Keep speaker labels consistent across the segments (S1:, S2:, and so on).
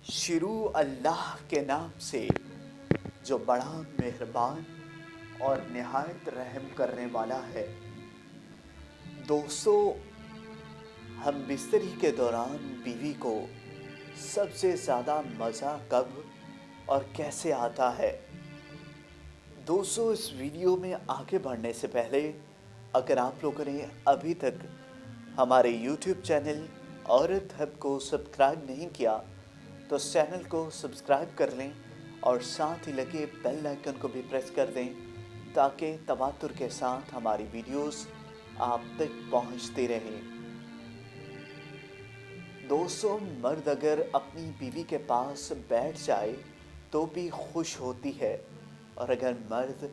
S1: शुरू अल्लाह के नाम से जो बड़ा मेहरबान और निहायत रहम करने वाला है। दोस्तों, हम बिस्तरी के दौरान बीवी को सबसे ज़्यादा मज़ा कब और कैसे आता है। दोस्तों, इस वीडियो में आगे बढ़ने से पहले अगर आप लोगों ने अभी तक हमारे YouTube चैनल औरत हब को सब्सक्राइब नहीं किया तो इस चैनल को सब्सक्राइब कर लें और साथ ही लगे बेल आइकन को भी प्रेस कर दें ताकि तवातुर के साथ हमारी वीडियोस आप तक पहुंचती रहें। दोस्तों, मर्द अगर अपनी बीवी के पास बैठ जाए तो भी खुश होती है, और अगर मर्द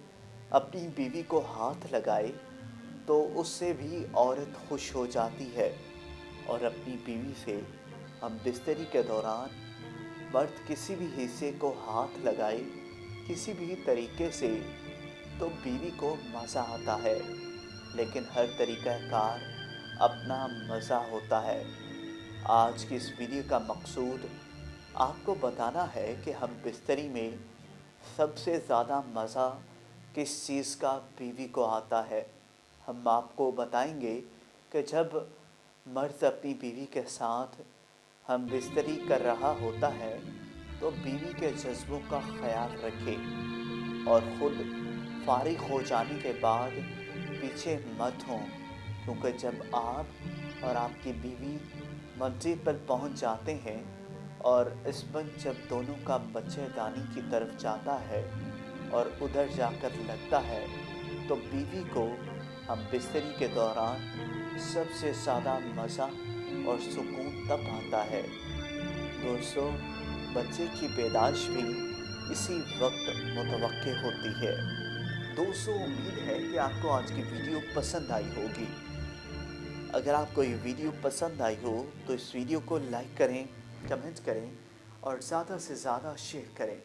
S1: अपनी बीवी को हाथ लगाए तो उससे भी औरत खुश हो जाती है। और अपनी बीवी से हम बिस्तरी के दौरान मर्द किसी भी हिस्से को हाथ लगाए किसी भी तरीके से तो बीवी को मज़ा आता है, लेकिन हर तरीक़ाकार अपना मज़ा होता है। आज की इस वीडियो का मकसूद आपको बताना है कि हम बिस्तरी में सबसे ज़्यादा मज़ा किस चीज़ का बीवी को आता है। हम आपको बताएंगे कि जब मर्द अपनी बीवी के साथ हम बिस्तरी कर रहा होता है तो बीवी के जज्बों का ख्याल रखें और ख़ुद फारिग हो जाने के बाद पीछे मत हों, क्योंकि जब आप और आपकी बीवी मंजिल पर पहुंच जाते हैं और इस पर जब दोनों का बच्चेदानी की तरफ जाता है और उधर जाकर लगता है तो बीवी को हम बिस्तरी के दौरान सबसे ज़्यादा मज़ा और सुकून तब आता है। दोस्तों, बच्चे की पैदाइश भी इसी वक्त मुतवक्के होती है। दोस्तों, उम्मीद है कि आपको आज की वीडियो पसंद आई होगी। अगर आपको ये वीडियो पसंद आई हो तो इस वीडियो को लाइक करें, कमेंट करें और ज़्यादा से ज़्यादा शेयर करें।